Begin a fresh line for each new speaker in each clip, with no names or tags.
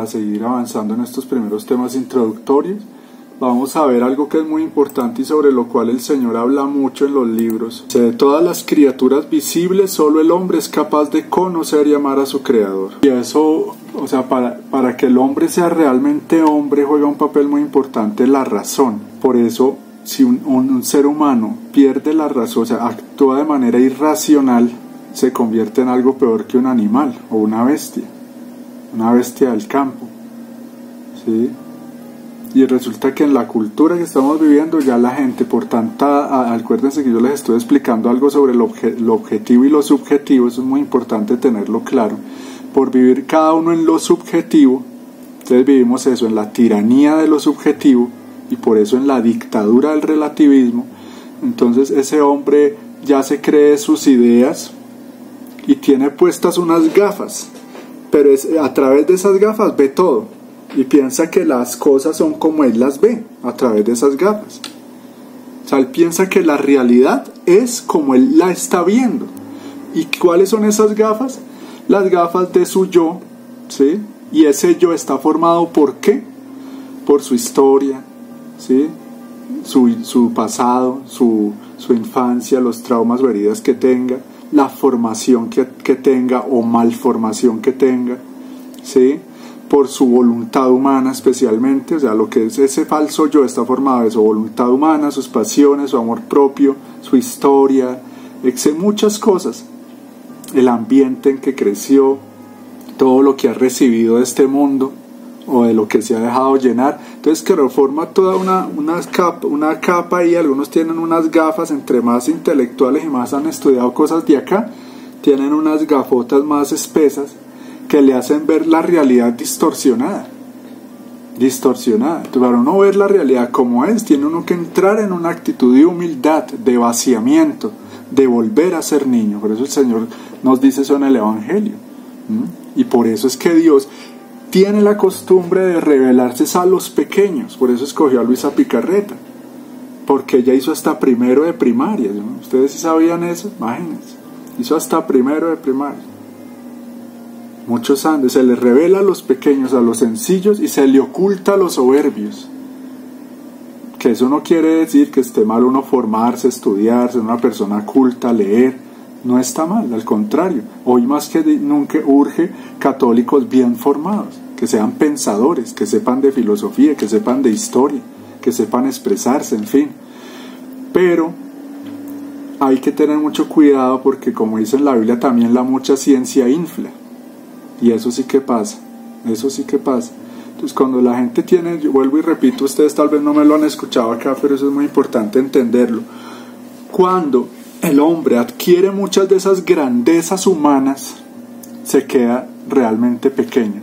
para seguir avanzando en estos primeros temas introductorios, vamos a ver algo que es muy importante y sobre lo cual el Señor habla mucho en los libros. De todas las criaturas visibles, solo el hombre es capaz de conocer y amar a su Creador. Y eso, o sea, para que el hombre sea realmente hombre, juega un papel muy importante la razón. Por eso, si un ser humano pierde la razón, o sea, actúa de manera irracional, se convierte en algo peor que un animal o una bestia del campo, ¿sí? Y resulta que en la cultura que estamos viviendo ya la gente, por tanta, acuérdense que yo les estoy explicando algo sobre lo objetivo y lo subjetivo, eso es muy importante tenerlo claro. Por vivir cada uno en lo subjetivo, entonces vivimos eso, en la tiranía de lo subjetivo, y por eso en la dictadura del relativismo. Entonces ese hombre ya se cree sus ideas y tiene puestas unas gafas, pero a través de esas gafas ve todo y piensa que las cosas son como él las ve a través de esas gafas. O sea, él piensa que la realidad es como él la está viendo. ¿Y cuáles son esas gafas? Las gafas de su yo, ¿sí? Y ese yo está formado ¿por qué? Por su historia, ¿sí? Su pasado, su infancia, los traumas o heridas que tenga, la formación que tenga o malformación que tenga, ¿sí? Por su voluntad humana especialmente, o sea, lo que es ese falso yo está formado de su voluntad humana, sus pasiones, su amor propio, su historia, muchas cosas, el ambiente en que creció, todo lo que ha recibido de este mundo o de lo que se ha dejado llenar. Entonces que reforma toda una capa, y algunos tienen unas gafas, entre más intelectuales y más han estudiado cosas de acá, tienen unas gafotas más espesas que le hacen ver la realidad distorsionada. Entonces, para uno ver la realidad como es, tiene uno que entrar en una actitud de humildad, de vaciamiento, de volver a ser niño. Por eso el Señor nos dice eso en el Evangelio. Y por eso es que Dios tiene la costumbre de revelarse a los pequeños. Por eso escogió a Luisa Picarreta, porque ella hizo hasta primero de primaria, ¿no? ¿Ustedes sí sabían eso? Imagínense, hizo hasta primero de primaria. Muchos andes, se le revela a los pequeños, a los sencillos, y se le oculta a los soberbios. Que eso no quiere decir que esté mal uno formarse, estudiar, ser una persona culta, leer. No está mal, al contrario. Hoy más que nunca urge católicos bien formados, que sean pensadores, que sepan de filosofía, que sepan de historia, que sepan expresarse, en fin. Pero hay que tener mucho cuidado porque, como dice en la Biblia, también la mucha ciencia infla. Y eso sí que pasa, Entonces cuando la gente tiene, yo vuelvo y repito, ustedes tal vez no me lo han escuchado acá, pero eso es muy importante entenderlo. Cuando el hombre adquiere muchas de esas grandezas humanas, se queda realmente pequeño.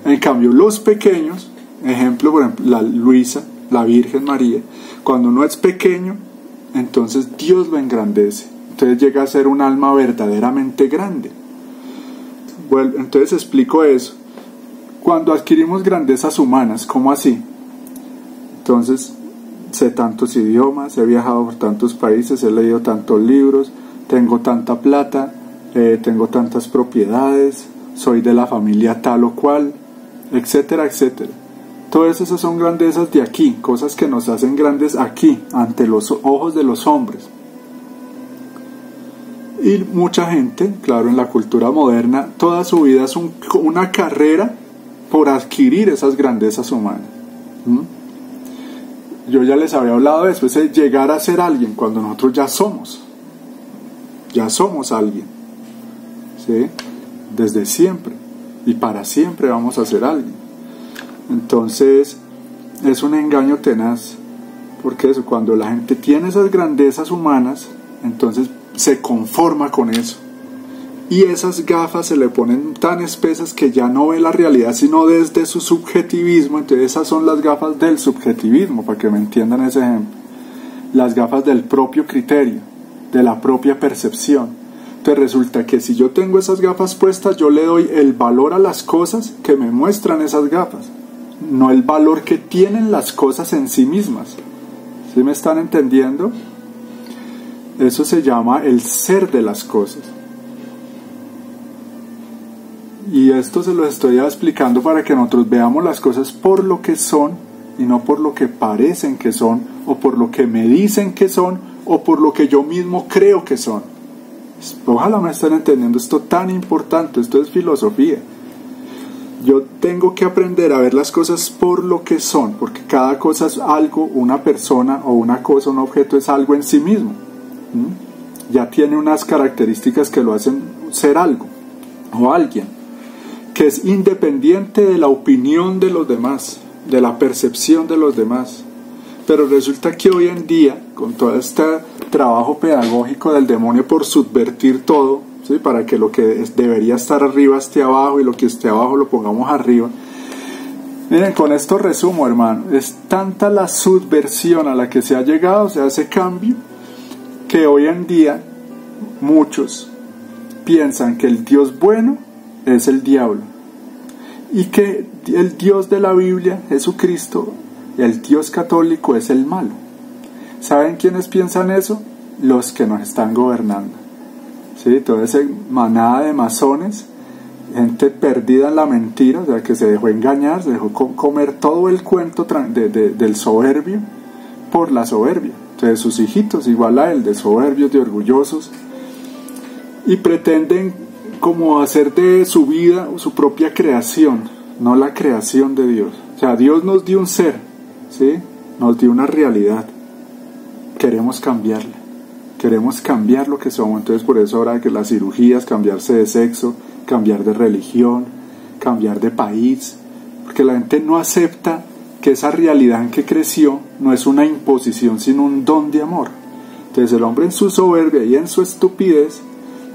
En cambio, los pequeños, ejemplo, por ejemplo, la Luisa, la Virgen María, cuando uno es pequeño, entonces Dios lo engrandece. Entonces llega a ser un alma verdaderamente grande. Bueno, entonces explico eso. Cuando adquirimos grandezas humanas, ¿cómo así? Entonces, sé tantos idiomas, he viajado por tantos países, he leído tantos libros, tengo tanta plata, tengo tantas propiedades, soy de la familia tal o cual, etcétera, etcétera. Todas esas son grandezas de aquí, cosas que nos hacen grandes aquí, ante los ojos de los hombres. Y mucha gente, claro, en la cultura moderna, toda su vida es una carrera por adquirir esas grandezas humanas. Yo ya les había hablado de eso, es llegar a ser alguien cuando nosotros ya somos alguien, ¿sí? Desde siempre y para siempre vamos a ser alguien. Entonces es un engaño tenaz, porque eso, cuando la gente tiene esas grandezas humanas, entonces se conforma con eso, y esas gafas se le ponen tan espesas que ya no ve la realidad sino desde su subjetivismo. Entonces esas son las gafas del subjetivismo, para que me entiendan ese ejemplo, las gafas del propio criterio, de la propia percepción. Entonces resulta que si yo tengo esas gafas puestas, yo le doy el valor a las cosas que me muestran esas gafas, no el valor que tienen las cosas en sí mismas. ¿Sí me están entendiendo? Eso se llama el ser de las cosas. Y esto se lo estoy explicando para que nosotros veamos las cosas por lo que son y no por lo que parecen que son, o por lo que me dicen que son, o por lo que yo mismo creo que son. Ojalá me estén entendiendo esto tan importante. Esto es filosofía. Yo tengo que aprender a ver las cosas por lo que son, porque cada cosa es algo, una persona o una cosa, un objeto es algo en sí mismo. Ya tiene unas características que lo hacen ser algo o alguien, que es independiente de la opinión de los demás, de la percepción de los demás. Pero resulta que hoy en día, con todo este trabajo pedagógico del demonio por subvertir todo, ¿sí? Para que lo que debería estar arriba esté abajo y lo que esté abajo lo pongamos arriba. Miren, con esto resumo, hermano, es tanta la subversión a la que se ha llegado, o sea, ese cambio, que hoy en día muchos piensan que el Dios bueno es el diablo y que el Dios de la Biblia, Jesucristo, el Dios católico, es el malo. ¿Saben quiénes piensan eso? Los que nos están gobernando. ¿Sí? Toda esa manada de masones, gente perdida en la mentira, o sea, que se dejó engañar, se dejó comer todo el cuento del soberbio por la soberbia. Entonces sus hijitos, igual a él, de soberbios, de orgullosos, y pretenden como hacer de su vida su propia creación, no la creación de Dios. O sea, Dios nos dio un ser, ¿sí? Nos dio una realidad. Queremos cambiarla, queremos cambiar lo que somos. Entonces por eso ahora que las cirugías, cambiarse de sexo, cambiar de religión, cambiar de país, porque la gente no acepta que esa realidad en que creció no es una imposición sino un don de amor. Entonces el hombre en su soberbia y en su estupidez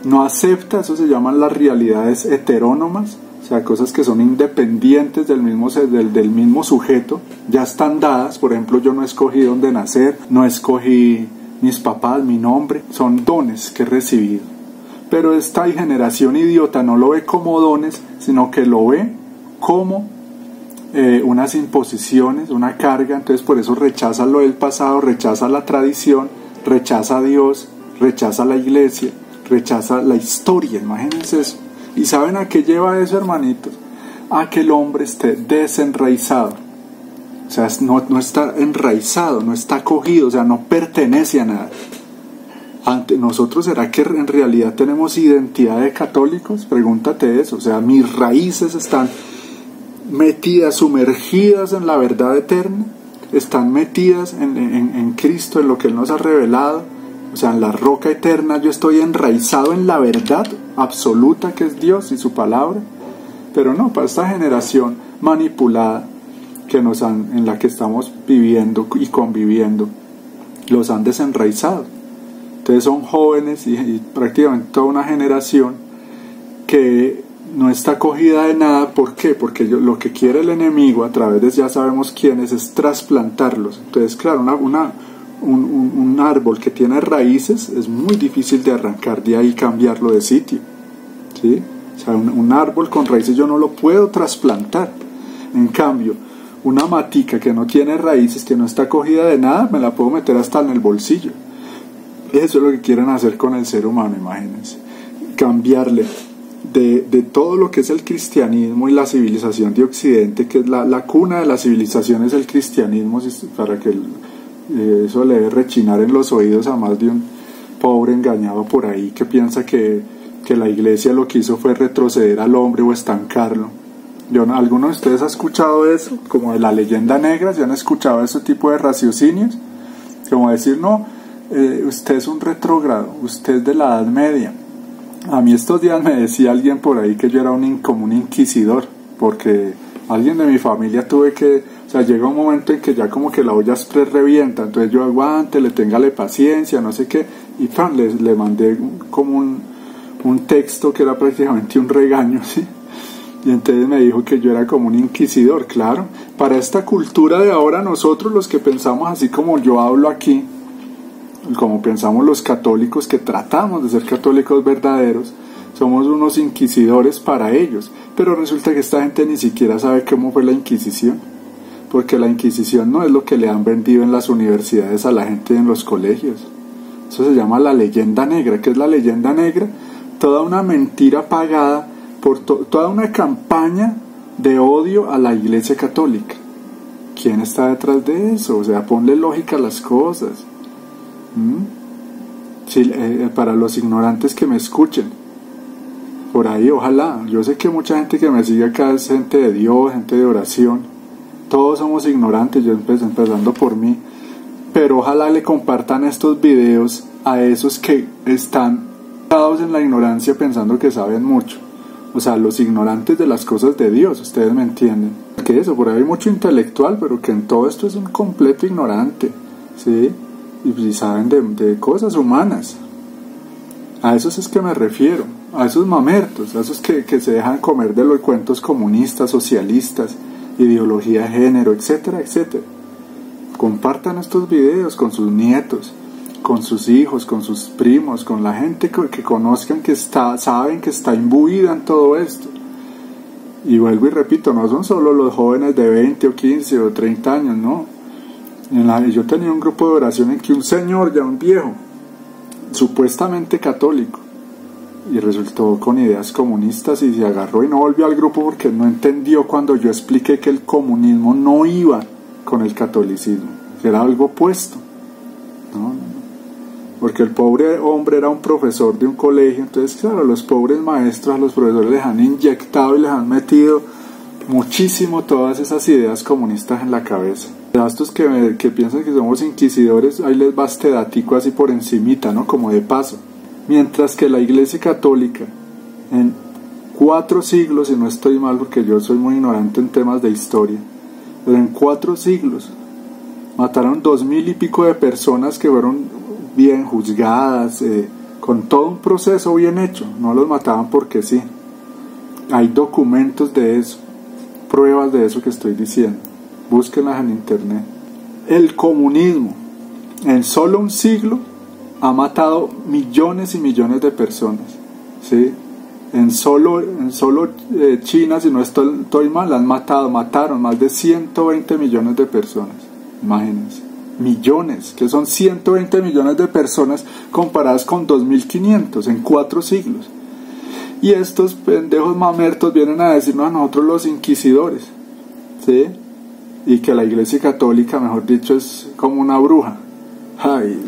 no acepta, eso se llaman las realidades heterónomas, o sea, cosas que son independientes del mismo sujeto, ya están dadas. Por ejemplo, yo no escogí dónde nacer, no escogí mis papás, mi nombre, son dones que he recibido. Pero esta generación idiota no lo ve como dones, sino que lo ve como unas imposiciones, una carga. Entonces por eso rechaza lo del pasado, rechaza la tradición, rechaza a Dios, rechaza la iglesia, rechaza la historia. Imagínense eso. ¿Y saben a qué lleva eso, hermanitos? A que el hombre esté desenraizado. O sea, no está enraizado, no está cogido, o sea, no pertenece a nada. Ante nosotros, ¿será que en realidad tenemos identidad de católicos? Pregúntate eso. O sea, mis raíces están metidas, sumergidas en la verdad eterna, están metidas en Cristo, en lo que Él nos ha revelado. O sea, en la roca eterna yo estoy enraizado en la verdad absoluta que es Dios y su palabra. Pero no, para esta generación manipulada en la que estamos viviendo y conviviendo, los han desenraizado. Entonces son jóvenes y prácticamente toda una generación que no está cogida de nada. ¿Por qué? Porque lo que quiere el enemigo, a través de ya sabemos quiénes, es trasplantarlos. Entonces, claro, un árbol que tiene raíces es muy difícil de arrancar de ahí y cambiarlo de sitio, ¿sí? O sea, un árbol con raíces yo no lo puedo trasplantar. En cambio, una matica que no tiene raíces, que no está cogida de nada, me la puedo meter hasta en el bolsillo. Eso es lo que quieren hacer con el ser humano, imagínense. Cambiarle de todo lo que es el cristianismo y la civilización de Occidente, que es la cuna de la civilización, es el cristianismo, para que eso le debe rechinar en los oídos a más de un pobre engañado por ahí que piensa que la iglesia lo que hizo fue retroceder al hombre o estancarlo. ¿Alguno de ustedes ha escuchado eso? Como de la leyenda negra, ¿se han escuchado ese tipo de raciocinios? Como decir, no, usted es un retrógrado, usted es de la Edad Media. A mí estos días me decía alguien por ahí que yo era como un inquisidor, porque alguien de mi familia o sea, llega un momento en que ya como que la olla revienta, entonces yo aguante, téngale paciencia, no sé qué, y le mandé como un texto que era prácticamente un regaño, ¿sí? Y entonces me dijo que yo era como un inquisidor. Claro, para esta cultura de ahora, nosotros los que pensamos así como yo hablo aquí, como pensamos los católicos que tratamos de ser católicos verdaderos, somos unos inquisidores para ellos. Pero resulta que esta gente ni siquiera sabe cómo fue la Inquisición, porque la Inquisición no es lo que le han vendido en las universidades a la gente en los colegios. Eso se llama la leyenda negra. ¿Qué es la leyenda negra? Toda una mentira pagada por toda una campaña de odio a la Iglesia Católica. ¿Quién está detrás de eso? O sea, ponle lógica a las cosas. Sí, para los ignorantes que me escuchen, por ahí, ojalá, yo sé que mucha gente que me sigue acá es gente de Dios, gente de oración, todos somos ignorantes, yo empezando por mí, pero ojalá le compartan estos videos a esos que están dados en la ignorancia pensando que saben mucho, o sea, los ignorantes de las cosas de Dios, ustedes me entienden, que eso, por ahí hay mucho intelectual, pero que en todo esto es un completo ignorante, ¿sí? Y saben de cosas humanas. A esos es que me refiero, a esos mamertos, a esos que se dejan comer de los cuentos comunistas, socialistas, ideología de género, etcétera, etcétera. Compartan estos videos con sus nietos, con sus hijos, con sus primos, con la gente que conozcan, saben que está imbuida en todo esto. Y vuelvo y repito, no son solo los jóvenes de 20 o 15 o 30 años, no. Yo tenía un grupo de oración en que un señor, ya un viejo, supuestamente católico, y resultó con ideas comunistas y se agarró y no volvió al grupo porque no entendió cuando yo expliqué que el comunismo no iba con el catolicismo, que era algo opuesto, ¿no? Porque el pobre hombre era un profesor de un colegio, entonces claro, los pobres maestros a los profesores les han inyectado y les han metido muchísimo todas esas ideas comunistas en la cabeza. A estos que piensan que somos inquisidores, ahí les va este datico así por encimita, ¿no? Como de paso. Mientras que la Iglesia Católica en 4 siglos, y no estoy mal porque yo soy muy ignorante en temas de historia, pero en 4 siglos mataron 2000 y pico de personas que fueron bien juzgadas, con todo un proceso bien hecho, no los mataban porque sí. Hay documentos de eso, pruebas de eso que estoy diciendo. Búsquenlas en internet. El comunismo en solo un siglo ha matado millones y millones de personas, ¿sí? En solo China, si no estoy mal, mataron más de 120 millones de personas. Imagínense, millones, que son 120 millones de personas comparadas con 2500 en 4 siglos. Y estos pendejos mamertos vienen a decirnos a nosotros los inquisidores, ¿sí? Y que la Iglesia Católica, mejor dicho, es como una bruja. Ay,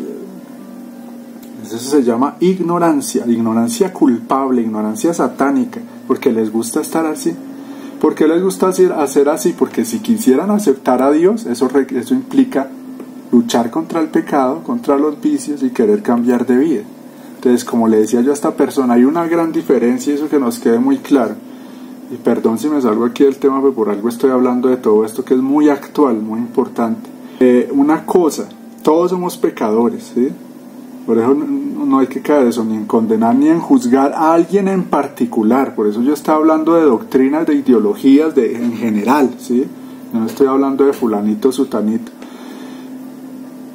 eso se llama ignorancia culpable, ignorancia satánica, porque les gusta estar así. ¿Por qué les gusta hacer así? Porque si quisieran aceptar a Dios, eso implica luchar contra el pecado, contra los vicios y querer cambiar de vida. Entonces, como le decía yo a esta persona, hay una gran diferencia, y eso que nos quede muy claro. Y perdón si me salgo aquí del tema, pero por algo estoy hablando de todo esto que es muy actual, muy importante. Una cosa, todos somos pecadores, ¿sí? Por eso no hay que caer eso, ni en condenar ni en juzgar a alguien en particular. Por eso yo estaba hablando de doctrinas, de ideologías, en general, ¿sí? No estoy hablando de fulanito, sutanito.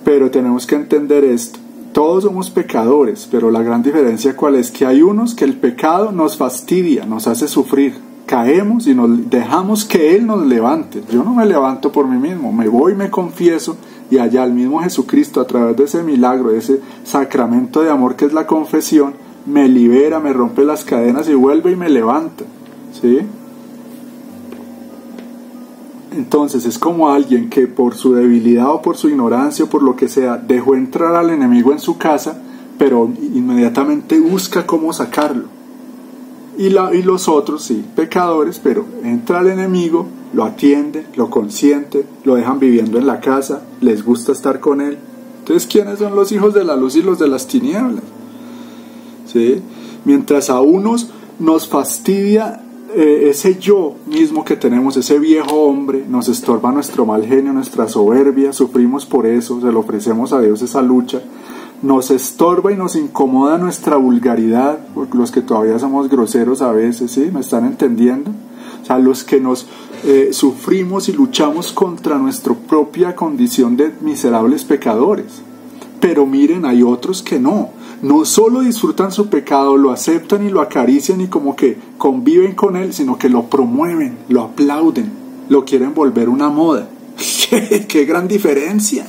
Pero tenemos que entender esto. Todos somos pecadores, pero la gran diferencia ¿cuál es? Que hay unos que el pecado nos fastidia, nos hace sufrir. Caemos y nos dejamos que Él nos levante. Yo no me levanto por mí mismo, me voy, me confieso, y allá el mismo Jesucristo, a través de ese milagro, de ese sacramento de amor que es la confesión, me libera, me rompe las cadenas y vuelve y me levanta, ¿sí? Entonces es como alguien que por su debilidad o por su ignorancia o por lo que sea dejó entrar al enemigo en su casa, pero inmediatamente busca cómo sacarlo. Y los otros, sí, pecadores, pero entra el enemigo, lo atiende, lo consiente, lo dejan viviendo en la casa, les gusta estar con él. Entonces, ¿quiénes son los hijos de la luz y los de las tinieblas? ¿Sí? Mientras a unos nos fastidia ese yo mismo que tenemos, ese viejo hombre, nos estorba nuestro mal genio, nuestra soberbia, sufrimos por eso, se lo ofrecemos a Dios esa lucha. Nos estorba y nos incomoda nuestra vulgaridad, porque los que todavía somos groseros a veces, ¿sí? ¿Me están entendiendo? O sea, los que nos sufrimos y luchamos contra nuestra propia condición de miserables pecadores. Pero miren, hay otros que no solo disfrutan su pecado, lo aceptan y lo acarician y como que conviven con él, sino que lo promueven, lo aplauden, lo quieren volver una moda. ¡Qué gran diferencia!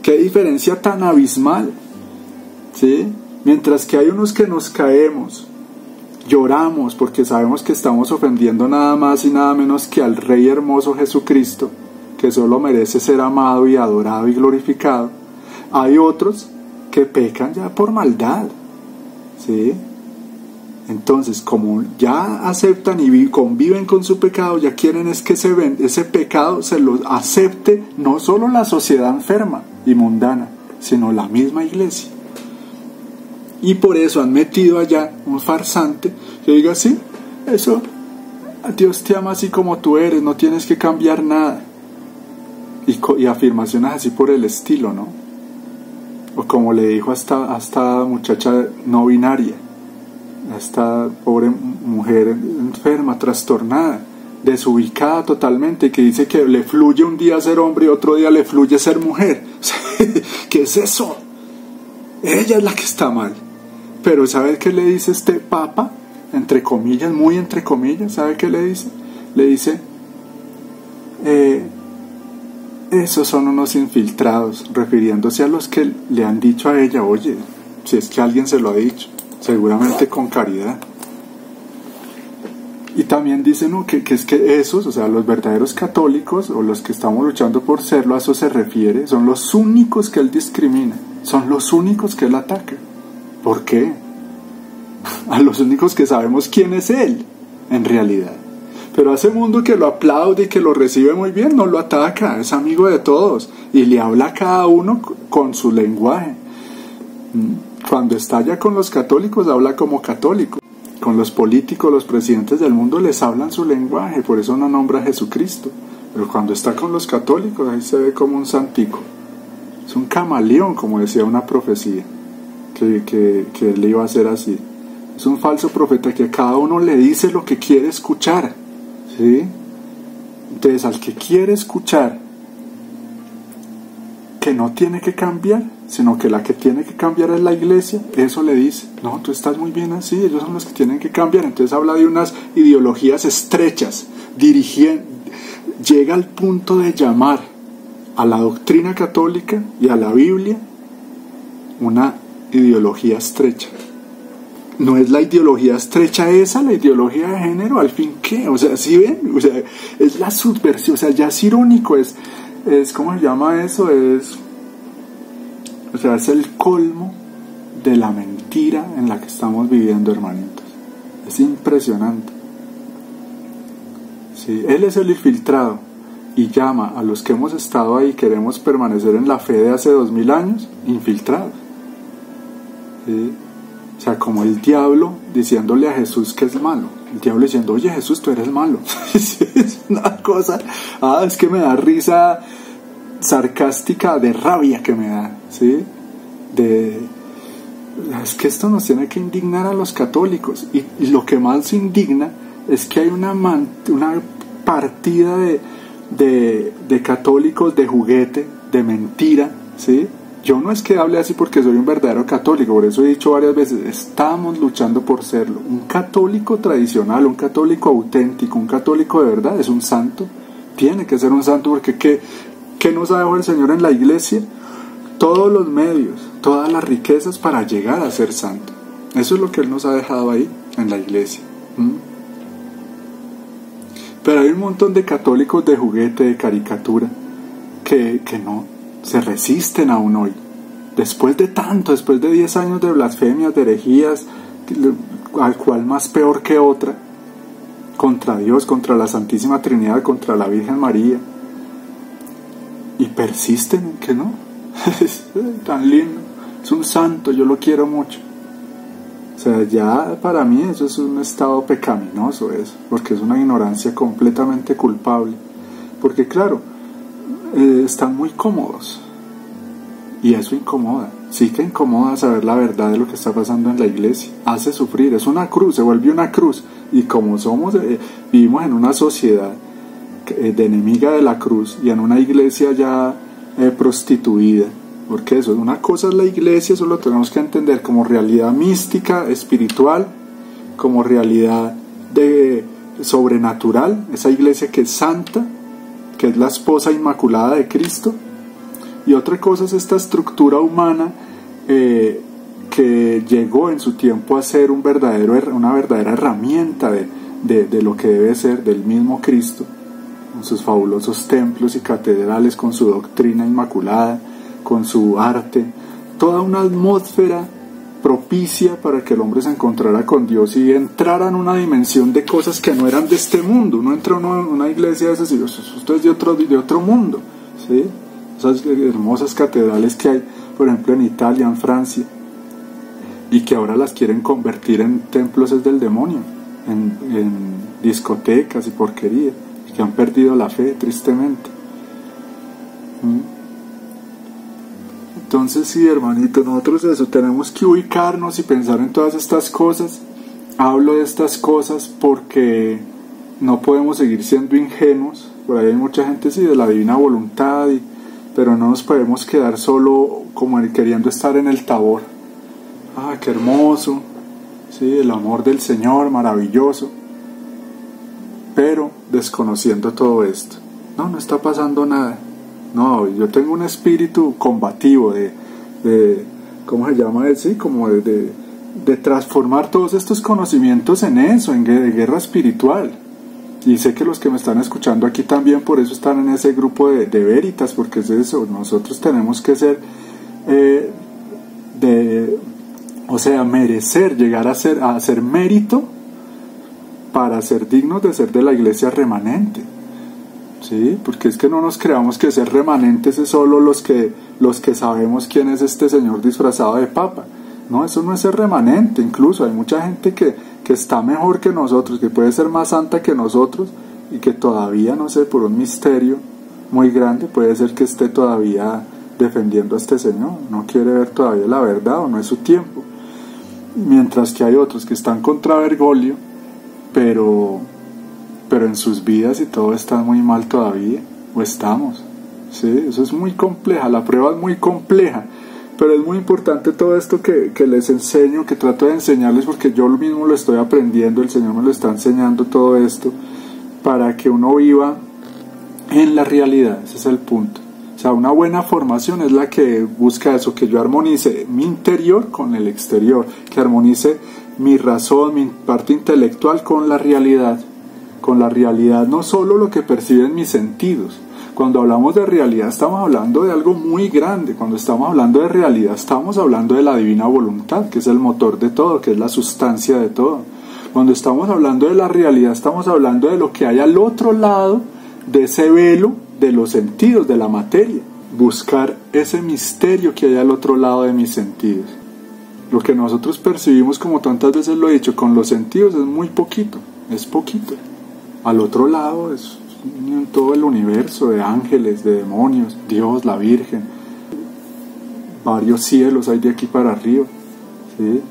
¡Qué diferencia tan abismal! ¿Sí? Mientras que hay unos que nos caemos, lloramos porque sabemos que estamos ofendiendo nada más y nada menos que al Rey hermoso Jesucristo, que solo merece ser amado y adorado y glorificado. Hay otros que pecan ya por maldad, ¿sí? Entonces, como ya aceptan y conviven con su pecado, ya quieren es que ese pecado se lo acepte no solo la sociedad enferma y mundana, sino la misma iglesia. Y por eso han metido allá un farsante que diga, sí, eso, Dios te ama así como tú eres, no tienes que cambiar nada. Y afirmaciones así por el estilo, ¿no? O como le dijo a esta muchacha no binaria, a esta pobre mujer enferma, trastornada, desubicada totalmente, que dice que le fluye un día ser hombre y otro día le fluye ser mujer. ¿Qué es eso? Ella es la que está mal. Pero ¿sabe qué le dice este papa? Entre comillas, muy entre comillas, ¿sabe qué le dice? Le dice, esos son unos infiltrados, refiriéndose a los que le han dicho a ella, oye, si es que alguien se lo ha dicho, seguramente con caridad. Y también dicen, ¿no?, que es que esos, o sea, los verdaderos católicos, o los que estamos luchando por serlo, a eso se refiere, son los únicos que él discrimina, son los únicos que él ataca. ¿Por qué? A los únicos que sabemos quién es él, en realidad. Pero a ese mundo que lo aplaude y que lo recibe muy bien, no lo ataca, es amigo de todos y le habla a cada uno con su lenguaje. Cuando está allá con los católicos, habla como católico. Con los políticos, los presidentes del mundo les hablan su lenguaje, por eso no nombra a Jesucristo. Pero cuando está con los católicos, ahí se ve como un santico. Es un camaleón, como decía una profecía, que él iba a ser así. Es un falso profeta que a cada uno le dice lo que quiere escuchar, ¿sí? Entonces, al que quiere escuchar que no tiene que cambiar, sino que la que tiene que cambiar es la iglesia, eso le dice, no, tú estás muy bien así, ellos son los que tienen que cambiar. Entonces habla de unas ideologías estrechas, llega al punto de llamar a la doctrina católica y a la Biblia una ideología estrecha. No es la ideología estrecha esa, la ideología de género, al fin, ¿qué? O sea, ¿sí ven? O sea, es la subversión, o sea, ya es irónico, es ¿cómo se llama eso? O sea, es el colmo de la mentira en la que estamos viviendo, hermanitos. Es impresionante. Sí, él es el infiltrado y llama a los que hemos estado ahí, queremos permanecer en la fe de hace 2000 años, infiltrados. ¿Sí? O sea, como el diablo diciéndole a Jesús que es malo. El diablo diciendo, oye Jesús, tú eres malo. Es una cosa, es que me da risa sarcástica, de rabia que me da, ¿sí? Es que esto nos tiene que indignar a los católicos. Y lo que más indigna es que hay una partida de católicos de juguete, de mentira, ¿sí? Yo no es que hable así porque soy un verdadero católico, por eso he dicho varias veces, estamos luchando por serlo. Un católico tradicional, un católico auténtico, un católico de verdad es un santo, tiene que ser un santo, porque ¿qué nos ha dejado el Señor en la iglesia? Todos los medios, todas las riquezas para llegar a ser santo. Eso es lo que Él nos ha dejado ahí, en la iglesia. Pero hay un montón de católicos de juguete, de caricatura, que no se resisten aún hoy, después de 10 años de blasfemias, de herejías, al cual más peor que otra, contra Dios, contra la Santísima Trinidad, contra la Virgen María, y persisten en que no. Es tan lindo, es un santo, yo lo quiero mucho. O sea, ya para mí eso es un estado pecaminoso, eso, porque es una ignorancia completamente culpable, porque claro, están muy cómodos y eso incomoda, sí que incomoda saber la verdad de lo que está pasando en la iglesia, hace sufrir, es una cruz, se vuelve una cruz, y como vivimos en una sociedad de enemiga de la cruz y en una iglesia ya prostituida, porque eso, una cosa es la iglesia, eso lo tenemos que entender como realidad mística, espiritual, como realidad sobrenatural, esa iglesia que es santa, que es la esposa inmaculada de Cristo. Y otra cosa es esta estructura humana que llegó en su tiempo a ser una verdadera herramienta de lo que debe ser del mismo Cristo, con sus fabulosos templos y catedrales, con su doctrina inmaculada, con su arte, toda una atmósfera propicia para que el hombre se encontrara con Dios y entrara en una dimensión de cosas que no eran de este mundo. Uno entra en una iglesia de esas y esto es de otro mundo, ¿sí? Esas hermosas catedrales que hay, por ejemplo, en Italia, en Francia, y que ahora las quieren convertir en templos del demonio, en discotecas y porquería, que han perdido la fe, tristemente. Entonces sí, hermanito, nosotros eso, tenemos que ubicarnos y pensar en todas estas cosas. Hablo de estas cosas porque no podemos seguir siendo ingenuos. Por ahí hay mucha gente, sí, de la divina voluntad, pero no nos podemos quedar solo como queriendo estar en el Tabor. Ah, qué hermoso, sí, el amor del Señor, maravilloso, pero desconociendo todo esto. No está pasando nada. No, yo tengo un espíritu combativo ¿cómo se llama? Sí, como de transformar todos estos conocimientos en eso, en guerra espiritual. Y sé que los que me están escuchando aquí también por eso están en ese grupo de Veritas, porque es eso, nosotros tenemos que ser merecer, llegar a hacer mérito para ser dignos de ser de la iglesia remanente. Sí, porque es que no nos creamos que ser remanentes es solo los que sabemos quién es este señor disfrazado de papa. No, eso no es ser remanente. Incluso hay mucha gente que está mejor que nosotros, que puede ser más santa que nosotros y que todavía, no sé, por un misterio muy grande puede ser que esté todavía defendiendo a este señor, no quiere ver todavía la verdad o no es su tiempo. Mientras que hay otros que están contra Bergoglio, pero en sus vidas y todo está muy mal todavía, o estamos, ¿sí? Eso es muy compleja, la prueba es muy compleja, pero es muy importante todo esto que les enseño, que trato de enseñarles, porque yo mismo lo estoy aprendiendo, el Señor me lo está enseñando todo esto, para que uno viva en la realidad. Ese es el punto. O sea, una buena formación es la que busca eso, que yo armonice mi interior con el exterior, que armonice mi razón, mi parte intelectual con la realidad, no solo lo que perciben mis sentidos. Cuando hablamos de realidad estamos hablando de algo muy grande. Cuando estamos hablando de realidad estamos hablando de la divina voluntad, que es el motor de todo, que es la sustancia de todo. Cuando estamos hablando de la realidad estamos hablando de lo que hay al otro lado de ese velo de los sentidos, de la materia. Buscar ese misterio que hay al otro lado de mis sentidos. Lo que nosotros percibimos, como tantas veces lo he dicho, con los sentidos es muy poquito, es poquito. Al otro lado es todo el universo de ángeles, de demonios, Dios, la Virgen, varios cielos hay de aquí para arriba, ¿sí?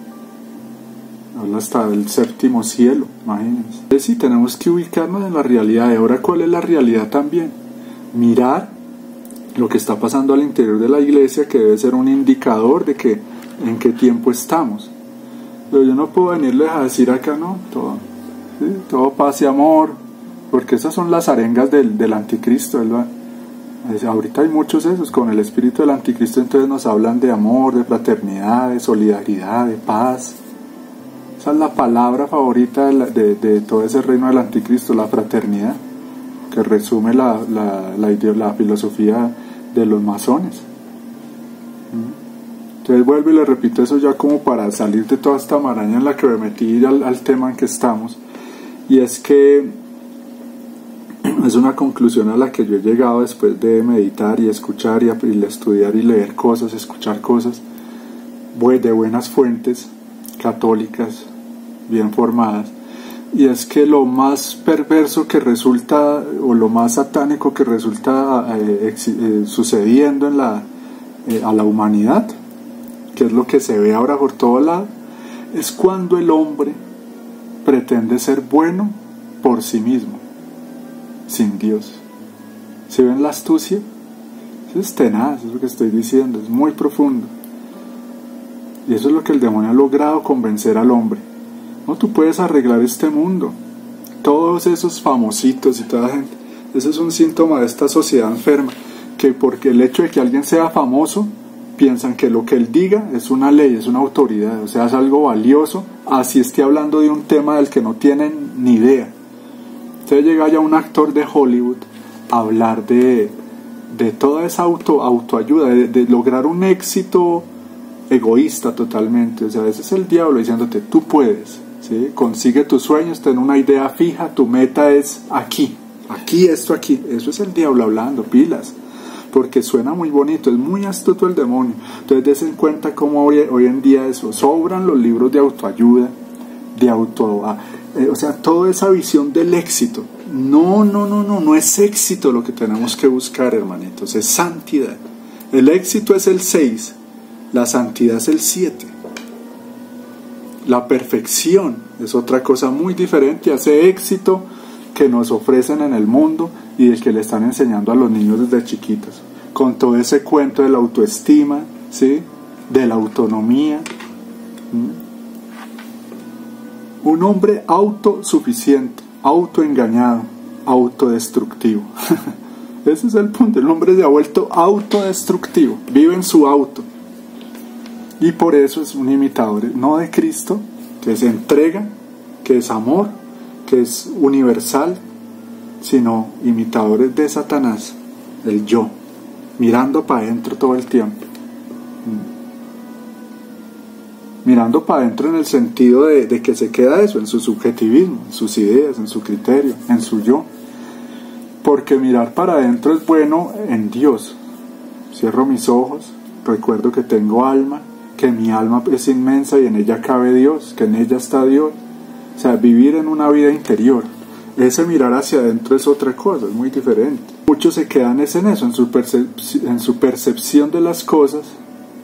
Habla hasta el séptimo cielo, imagínense. Entonces sí, tenemos que ubicarnos en la realidad. Y ahora, ¿cuál es la realidad también? Mirar lo que está pasando al interior de la iglesia, que debe ser un indicador de que en qué tiempo estamos. Pero yo no puedo venirles a decir acá, no, todo paz y amor, porque esas son las arengas del anticristo, ¿verdad? Ahorita hay muchos esos con el espíritu del anticristo, entonces nos hablan de amor, de fraternidad, de solidaridad, de paz. Esa es la palabra favorita de todo ese reino del anticristo, la fraternidad, que resume la filosofía de los masones. Entonces vuelvo y le repito eso ya como para salir de toda esta maraña en la que me metí al tema en que estamos, y es que es una conclusión a la que yo he llegado después de meditar y escuchar y estudiar y leer cosas, escuchar cosas de buenas fuentes católicas bien formadas, y es que lo más perverso que resulta, o lo más satánico que resulta sucediendo a la humanidad, que es lo que se ve ahora por todo lado, es cuando el hombre pretende ser bueno por sí mismo, sin Dios. ¿Sí ven la astucia? Eso es tenaz, es lo que estoy diciendo, es muy profundo. Y eso es lo que el demonio ha logrado convencer al hombre. No, tú puedes arreglar este mundo. Todos esos famositos y toda la gente, eso es un síntoma de esta sociedad enferma, que porque el hecho de que alguien sea famoso piensan que lo que él diga es una ley, es una autoridad, o sea, es algo valioso, así esté hablando de un tema del que no tienen ni idea. Entonces llega ya un actor de Hollywood a hablar de toda esa autoayuda, de lograr un éxito egoísta totalmente. O sea, ese es el diablo diciéndote, tú puedes, ¿sí? Consigue tus sueños, ten una idea fija, tu meta es aquí, esto aquí. Eso es el diablo hablando, pilas, porque suena muy bonito, es muy astuto el demonio. Entonces des en cuenta cómo hoy en día eso, sobran los libros de autoayuda, o sea, toda esa visión del éxito. No es éxito lo que tenemos que buscar, hermanitos, es santidad. El éxito es el 6, la santidad es el 7. La perfección es otra cosa muy diferente a ese éxito que nos ofrecen en el mundo y del que le están enseñando a los niños desde chiquitos, con todo ese cuento de la autoestima, ¿sí? De la autonomía. Un hombre autosuficiente, autoengañado, autodestructivo. Ese es el punto. El hombre se ha vuelto autodestructivo, vive en su auto, y por eso es un imitador no de Cristo, que se entrega, que es amor, que es universal, sino imitadores de Satanás, el yo, mirando para adentro todo el tiempo. Mirando para adentro en el sentido de que se queda eso, en su subjetivismo, en sus ideas, en su criterio, en su yo. Porque mirar para adentro es bueno en Dios. Cierro mis ojos, recuerdo que tengo alma, que mi alma es inmensa y en ella cabe Dios, que en ella está Dios. O sea, vivir en una vida interior. Ese mirar hacia adentro es otra cosa, es muy diferente. Muchos se quedan en eso, en su percepción de las cosas,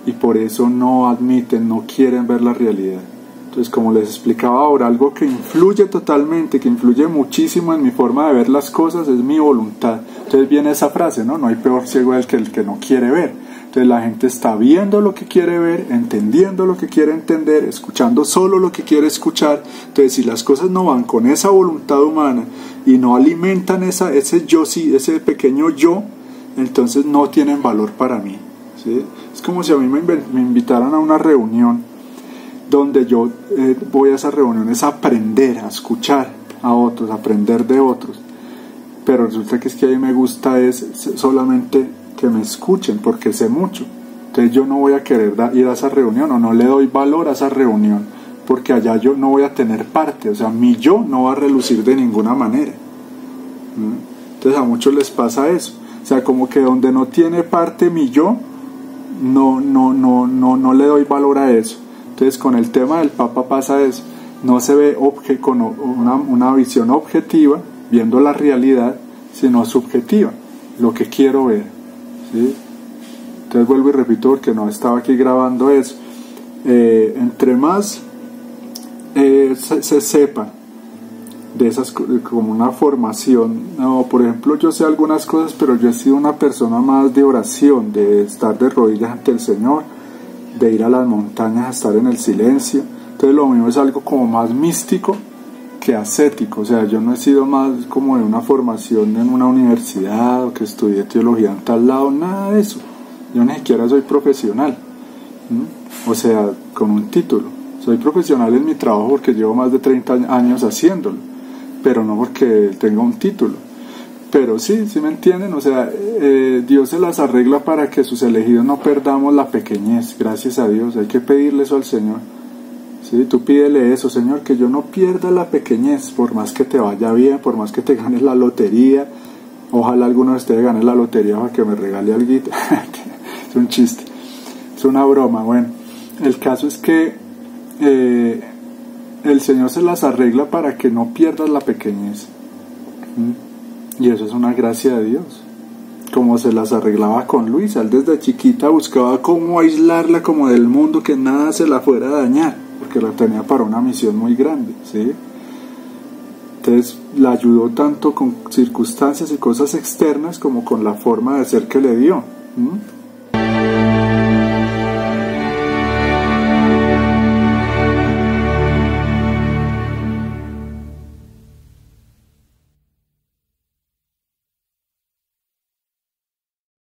y por eso no admiten, no quieren ver la realidad. Entonces, como les explicaba ahora, algo que influye totalmente, que influye muchísimo en mi forma de ver las cosas, es mi voluntad. Entonces viene esa frase, ¿no? No hay peor ciego que el que no quiere ver. Entonces la gente está viendo lo que quiere ver, entendiendo lo que quiere entender, escuchando solo lo que quiere escuchar. Entonces, si las cosas no van con esa voluntad humana y no alimentan ese yo, sí, ese pequeño yo, entonces no tienen valor para mí, ¿sí? Es como si a mí me invitaran a una reunión donde yo voy a esas reuniones a aprender, a escuchar a otros, a aprender de otros, pero resulta que es que a mí me gusta es solamente que me escuchen porque sé mucho. Entonces yo no voy a querer ir a esa reunión, o no le doy valor a esa reunión, porque allá yo no voy a tener parte, o sea, mi yo no va a relucir de ninguna manera. Entonces a muchos les pasa eso, o sea, como que donde no tiene parte mi yo, no le doy valor a eso. Entonces con el tema del Papa pasa eso, no se ve con una visión objetiva, viendo la realidad, sino subjetiva, lo que quiero ver, ¿sí? Entonces vuelvo y repito porque no estaba aquí grabando eso. Entre más se sepa de esas, como una formación, no, por ejemplo, yo sé algunas cosas, pero yo he sido una persona más de oración, de estar de rodillas ante el Señor, de ir a las montañas a estar en el silencio. Entonces lo mío es algo como más místico que ascético. O sea, yo no he sido más como de una formación en una universidad o que estudié teología en tal lado, nada de eso. Yo ni siquiera soy profesional, o sea, con un título. Soy profesional en mi trabajo porque llevo más de 30 años haciéndolo, pero no porque tenga un título. Pero sí me entienden, o sea, Dios se las arregla para que sus elegidos no perdamos la pequeñez, gracias a Dios. Hay que pedirle eso al Señor, ¿sí? Tú pídele eso, Señor, que yo no pierda la pequeñez, por más que te vaya bien, por más que te ganes la lotería. Ojalá alguno de ustedes gane la lotería para que me regale algo. Es un chiste, es una broma. Bueno, el caso es que el Señor se las arregla para que no pierdas la pequeñez. Y eso es una gracia de Dios, como se las arreglaba con Luisa. Él desde chiquita buscaba cómo aislarla como del mundo, que nada se la fuera a dañar, porque la tenía para una misión muy grande, ¿sí? Entonces la ayudó tanto con circunstancias y cosas externas como con la forma de ser que le dio.